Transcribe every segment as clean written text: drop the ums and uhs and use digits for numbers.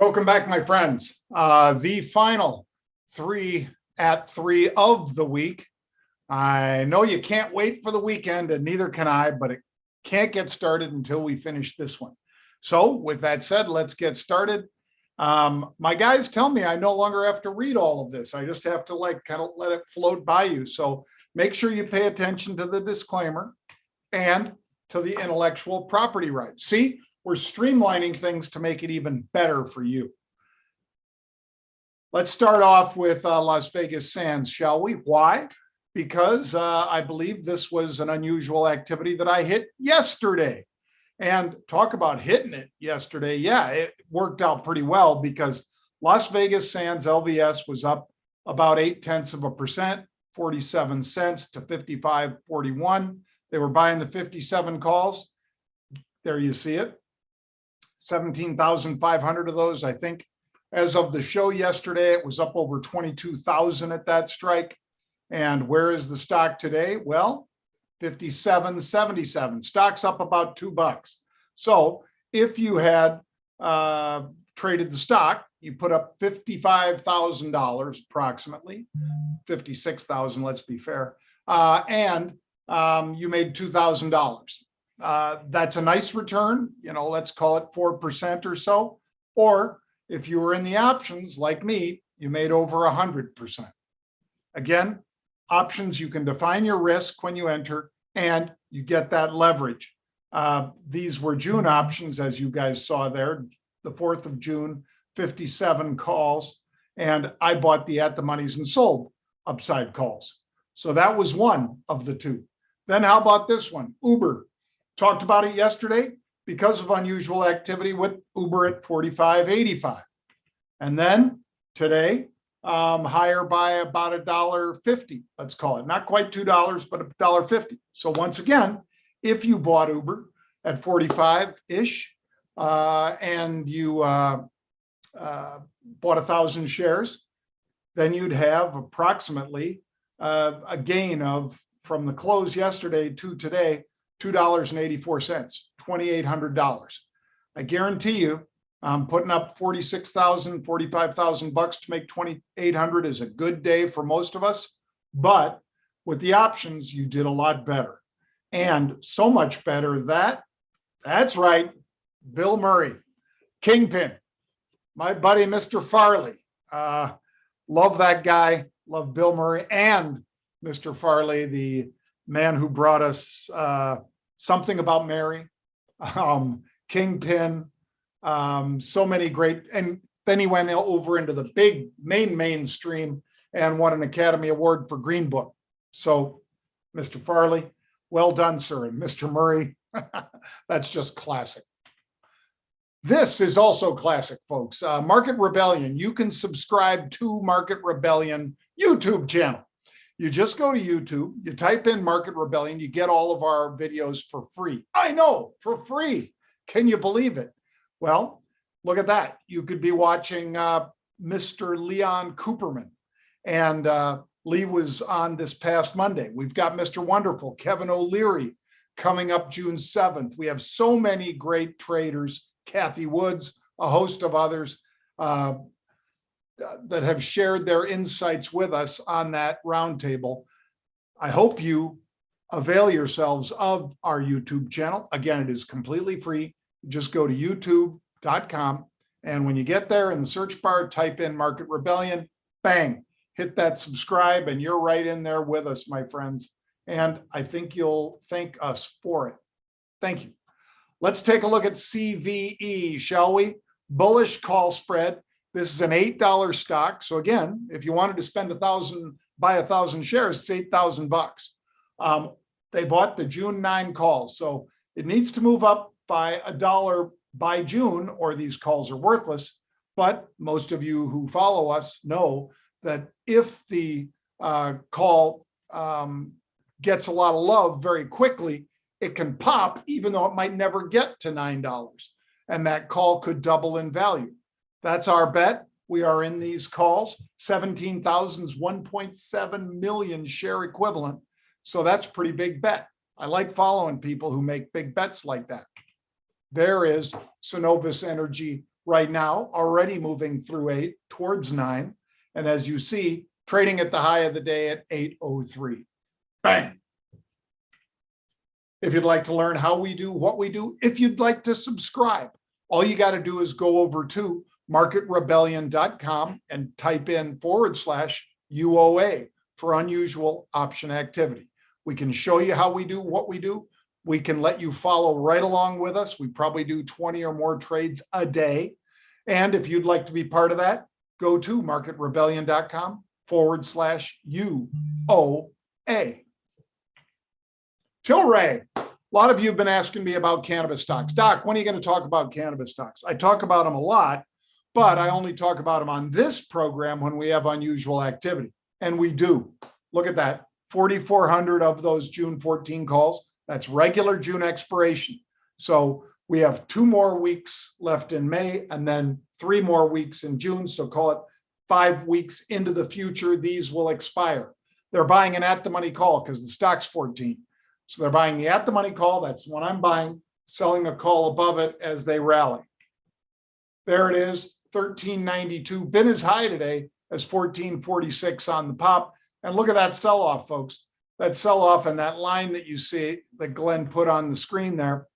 Welcome back, my friends. The final 3 at 3 of the week. I know you can't wait for the weekend, and neither can I, but it can't get started until we finish this one. So with that said, let's get started. My guys tell me I no longer have to read all of this. I just have to kind of let it float by you. So make sure you pay attention to the disclaimer and to the intellectual property rights. See, we're streamlining things to make it even better for you. Let's start off with Las Vegas Sands, shall we? Why? Because I believe this was an unusual activity that I hit yesterday. And talk about hitting it yesterday. Yeah, it worked out pretty well because Las Vegas Sands LVS was up about 0.8%, 47 cents to 55.41. They were buying the 57 calls. There you see it. 17,500 of those, I think. As of the show yesterday, it was up over 22,000 at that strike. And where is the stock today? Well, 57.77. Stock's up about $2. So if you had traded the stock, you put up $55,000 approximately, 56,000, let's be fair, and you made $2,000. That's a nice return, let's call it 4% or so. Or if you were in the options like me, you made over 100%. Again, options, you can define your risk when you enter and you get that leverage. These were June options, as you guys saw there, the 4th of June, 57 calls. And I bought the at the monies and sold upside calls. So that was one of the two. Then how about this one? Uber. Talked about it yesterday because of unusual activity with Uber at 45.85. And then today, higher by about $1.50, let's call it. Not quite $2, but $1.50. So once again, if you bought Uber at 45-ish and you bought 1,000 shares, then you'd have approximately a gain of, from the close yesterday to today, $2.84, $2,800. I guarantee you, putting up 46,000, 45,000 bucks to make 2,800 is a good day for most of us. But with the options, you did a lot better, and so much better that's right, Bill Murray, Kingpin, my buddy, Mr. Farley. Love that guy. Love Bill Murray and Mr. Farley, the man who brought us Something About Mary, Kingpin, so many great. And then he went over into the big mainstream and won an Academy Award for Green Book. So, Mr. Farley, well done, sir. And Mr. Murray, that's just classic. This is also classic, folks. Market Rebellion. You can subscribe to Market Rebellion YouTube channel. You just go to YouTube, you type in Market Rebellion, you get all of our videos for free. I know, for free. Can you believe it? Well, look at that. You could be watching Mr. Leon Cooperman. And Lee was on this past Monday. We've got Mr. Wonderful, Kevin O'Leary, coming up June 7th. We have so many great traders, Kathy Woods, a host of others that have shared their insights with us on that roundtable. I hope you avail yourselves of our YouTube channel. Again, it is completely free. Just go to youtube.com. And when you get there in the search bar, type in Market Rebellion, bang, hit that subscribe, and you're right in there with us, my friends. And I think you'll thank us for it. Thank you. Let's take a look at CVE, shall we? Bullish call spread. This is an $8 stock. So again, if you wanted to spend buy 1,000 shares, it's 8,000 bucks. They bought the June 9 calls. So it needs to move up by $1 by June, or these calls are worthless. But most of you who follow us know that if the call gets a lot of love very quickly, it can pop, even though it might never get to $9. And that call could double in value. That's our bet. We are in these calls. 17,000 is 1.7 million share equivalent. So that's a pretty big bet. I like following people who make big bets like that. There is Cenovus Energy right now, already moving through 8 towards 9. And as you see, trading at the high of the day at 803. Bang. If you'd like to learn how we do what we do, if you'd like to subscribe, all you got to do is go over to marketrebellion.com and type in /UOA for unusual option activity. We can show you how we do what we do. We can let you follow right along with us. We probably do 20 or more trades a day. And if you'd like to be part of that, go to marketrebellion.com /UOA. Tilray. A lot of you have been asking me about cannabis stocks. Doc, when are you going to talk about cannabis stocks? I talk about them a lot, but I only talk about them on this program when we have unusual activity. And we do. Look at that. 4,400 of those June 14 calls. That's regular June expiration. So we have 2 more weeks left in May and then 3 more weeks in June. So call it 5 weeks into the future. These will expire. They're buying an at-the-money call because the stock's 14. So they're buying the at-the-money call. That's what I'm buying, selling a call above it as they rally. There it is, 1392. Been as high today as 1446 on the pop. And look at that sell-off, folks. That sell-off and that line that you see that Glenn put on the screen there,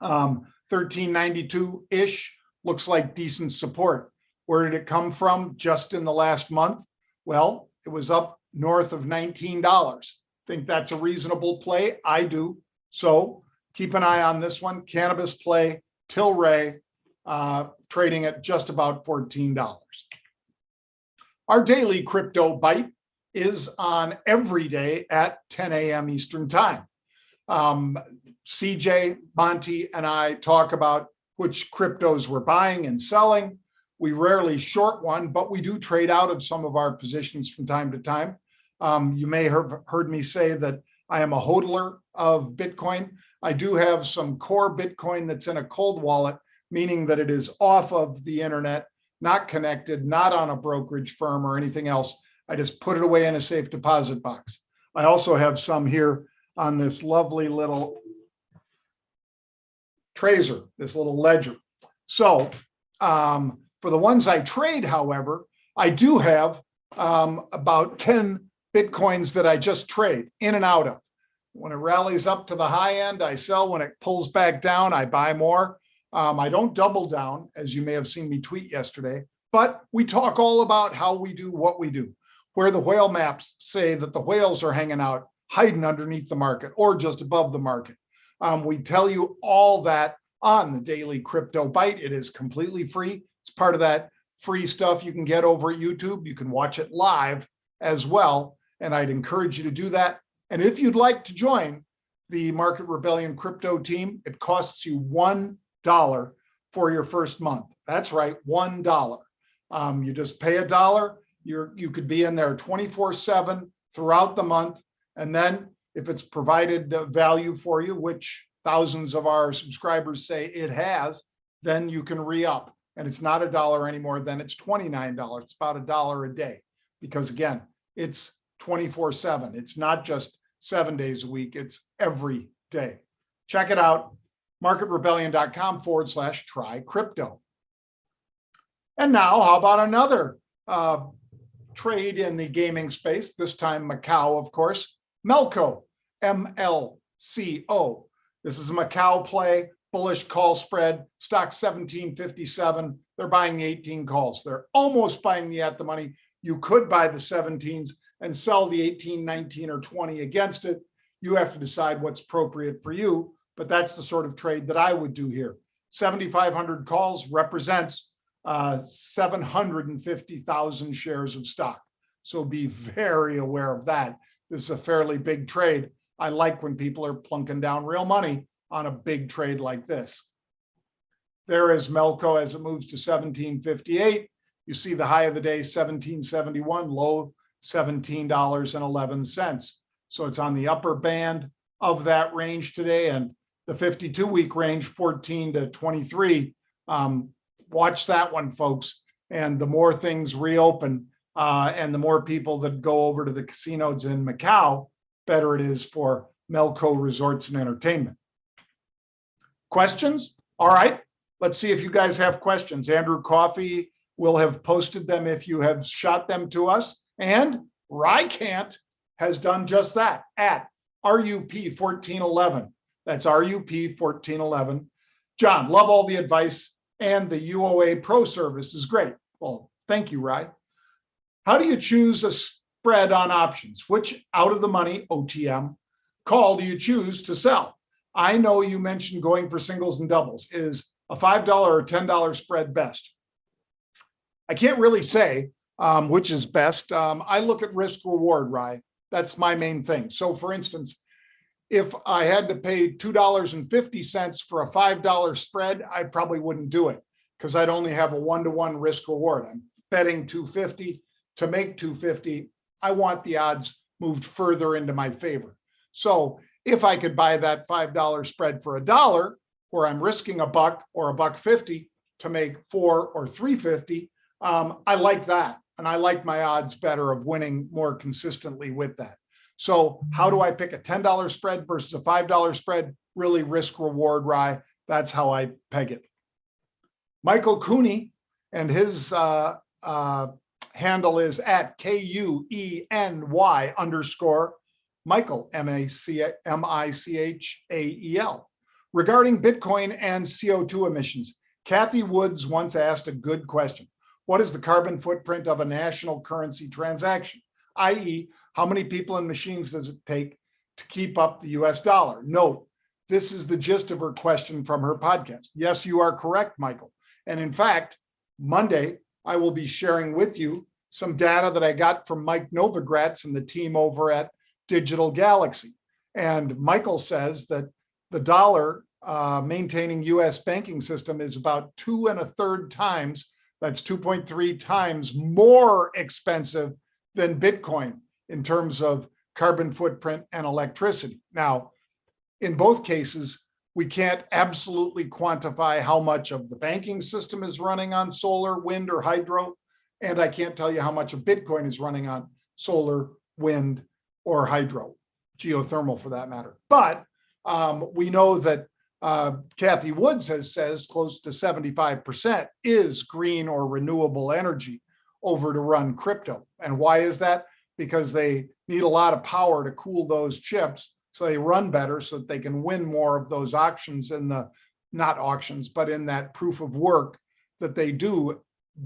1392-ish, looks like decent support. Where did it come from just in the last month? Well, it was up north of $19. Think that's a reasonable play? I do. So keep an eye on this one. Cannabis play, Tilray, trading at just about $14. Our daily crypto bite. is on every day at 10 a.m. Eastern time. CJ, Monty, and I talk about which cryptos we're buying and selling. We rarely short one, but we do trade out of some of our positions from time to time. You may have heard me say that I am a hodler of Bitcoin. I do have some core Bitcoin that's in a cold wallet, meaning that it is off of the internet, not connected, not on a brokerage firm or anything else. I just put it away in a safe deposit box. I also have some here on this lovely little Trezor, this little ledger. So for the ones I trade, however, I do have about 10 Bitcoins that I just trade in and out of. When it rallies up to the high end, I sell. When it pulls back down, I buy more. I don't double down, as you may have seen me tweet yesterday, but we talk all about how we do what we do, where the whale maps say that the whales are hanging out, hiding underneath the market or just above the market. We tell you all that on the Daily Crypto Bite. It is completely free. It's part of that free stuff you can get over at YouTube. You can watch it live as well, and I'd encourage you to do that. And if you'd like to join the Market Rebellion crypto team, it costs you $1 for your first month. That's right, $1. You just pay $1. You could be in there 24/7 throughout the month. And then if it's provided value for you, which thousands of our subscribers say it has, then you can re-up. And it's not $1 anymore, then it's $29. It's about $1 a day. Because again, it's 24/7. It's not just 7 days a week, it's every day. Check it out, marketrebellion.com/try crypto. And now, how about another trade in the gaming space, this time Macau, of course, Melco, MLCO. This is a Macau play, bullish call spread, stock 1757. They're buying the 18 calls. They're almost buying the at the money. You could buy the 17s and sell the 18, 19, or 20 against it. You have to decide what's appropriate for you, but that's the sort of trade that I would do here. 7,500 calls represents 750,000 shares of stock. So be very aware of that. This is a fairly big trade. I like when people are plunking down real money on a big trade like this. There is Melco as it moves to 1758. You see the high of the day, 1771, low $17.11. So it's on the upper band of that range today, and the 52-week range, 14 to 23. Watch that one, folks. And the more things reopen and the more people that go over to the casinos in Macau, better it is for Melco Resorts and Entertainment. Questions? All right. Let's see if you guys have questions. Andrew Coffey will have posted them if you have shot them to us. And Rycant has done just that at RUP1411. That's RUP1411. John, love all the advice, and the UOA Pro service is great. Well, thank you, Rye. How do you choose a spread on options? Which out of the money, OTM, call do you choose to sell? I know you mentioned going for singles and doubles. Is a $5 or $10 spread best? I can't really say which is best. I look at risk reward, Rye. That's my main thing. So for instance, if I had to pay $2.50 for a $5 spread, I probably wouldn't do it because I'd only have a 1-to-1 risk reward. I'm betting $2.50 to make $2.50. I want the odds moved further into my favor. So if I could buy that $5 spread for $1, where I'm risking $1 or $1.50 to make $4 or $3.50, I like that. And I like my odds better of winning more consistently with that. So how do I pick a $10 spread versus a $5 spread? Really risk reward, Rye. That's how I peg it. Michael Cooney, and his handle is at KUENY_ Michael, MICHAEL. Regarding Bitcoin and CO2 emissions, Kathy Woods once asked a good question. What is the carbon footprint of a national currency transaction? I.e., how many people and machines does it take to keep up the US dollar? Note, this is the gist of her question from her podcast. Yes, you are correct, Michael. And in fact, Monday, I will be sharing with you some data that I got from Mike Novogratz and the team over at Digital Galaxy. And Michael says that the dollar maintaining US banking system is about 2 1/3 times, that's 2.3 times more expensive than Bitcoin in terms of carbon footprint and electricity. Now, in both cases, we can't absolutely quantify how much of the banking system is running on solar, wind, or hydro. And I can't tell you how much of Bitcoin is running on solar, wind, or hydro, geothermal for that matter. But we know that Kathy Woods says close to 75% is green or renewable energy over to run crypto. And why is that? Because they need a lot of power to cool those chips so they run better so that they can win more of those auctions in the, not auctions, but in that proof of work that they do,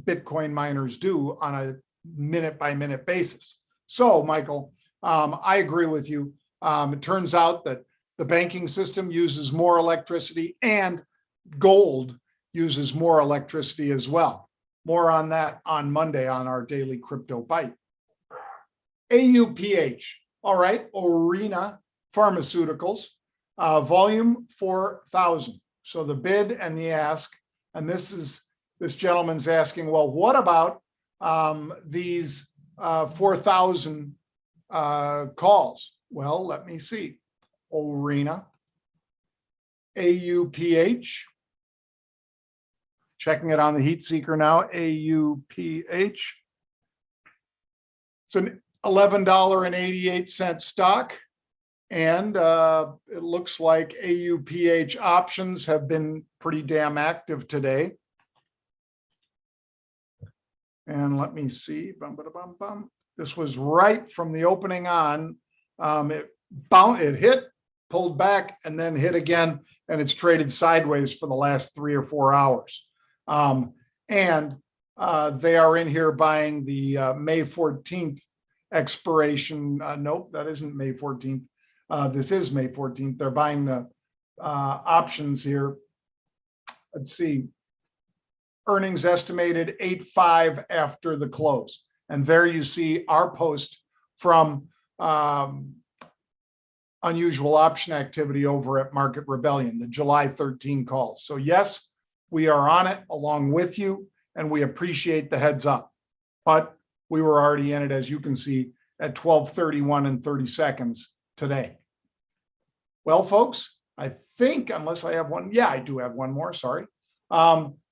Bitcoin miners do on a minute by minute basis. So Michael, I agree with you. It turns out that the banking system uses more electricity and gold uses more electricity as well. More on that on Monday on our daily crypto bite. AUPH, all right, Arena Pharmaceuticals, volume 4,000. So the bid and the ask, and this gentleman's asking, well, what about these 4,000 calls? Well, let me see. Arena, AUPH, checking it on the heat seeker now, AUPH. It's an $11.88 stock. And it looks like AUPH options have been pretty damn active today. And let me see. This was right from the opening on. It hit, pulled back, and then hit again, and it's traded sideways for the last 3 or 4 hours. And they are in here buying the May 14th expiration. Nope, that isn't May 14th. This is May 14th. They're buying the options here. Let's see. Earnings estimated 8.5 after the close. And there you see our post from unusual option activity over at Market Rebellion, the July 13 calls. So yes, we are on it along with you, and we appreciate the heads up. But we were already in it, as you can see, at 12:31 and 30 seconds today. Well, folks, I think, unless I have one, yeah, I do have one more, sorry.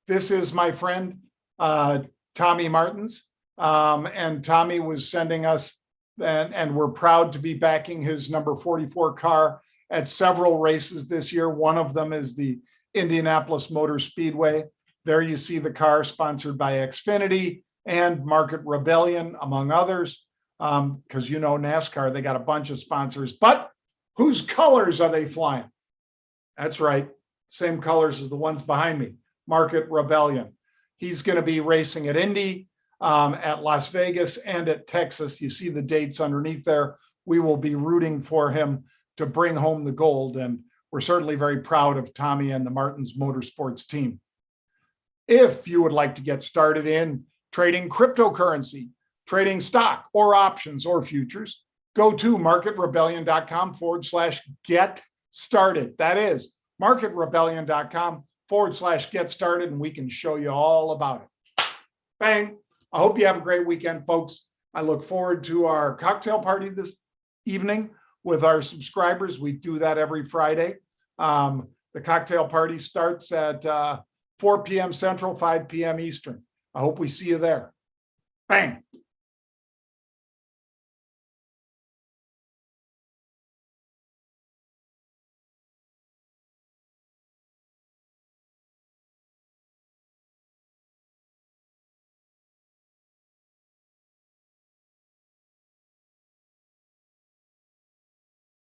This is my friend, Tommy Martins. And Tommy was sending us, and we're proud to be backing his number 44 car at several races this year. One of them is the Indianapolis Motor Speedway. There you see the car sponsored by Xfinity and Market Rebellion, among others. Because you know NASCAR, they got a bunch of sponsors, but whose colors are they flying? That's right, same colors as the ones behind me, Market Rebellion. He's going to be racing at Indy, at Las Vegas, and at Texas. You see the dates underneath there. We will be rooting for him to bring home the gold, and we're certainly very proud of Tommy and the Martins Motorsports team. If you would like to get started in trading cryptocurrency, trading stock or options or futures, go to marketrebellion.com/get started. That is marketrebellion.com/get started, and we can show you all about it. Bang. I hope you have a great weekend, folks. I look forward to our cocktail party this evening with our subscribers. We do that every Friday. The cocktail party starts at 4 p.m. Central, 5 p.m. Eastern. I hope we see you there. Bang.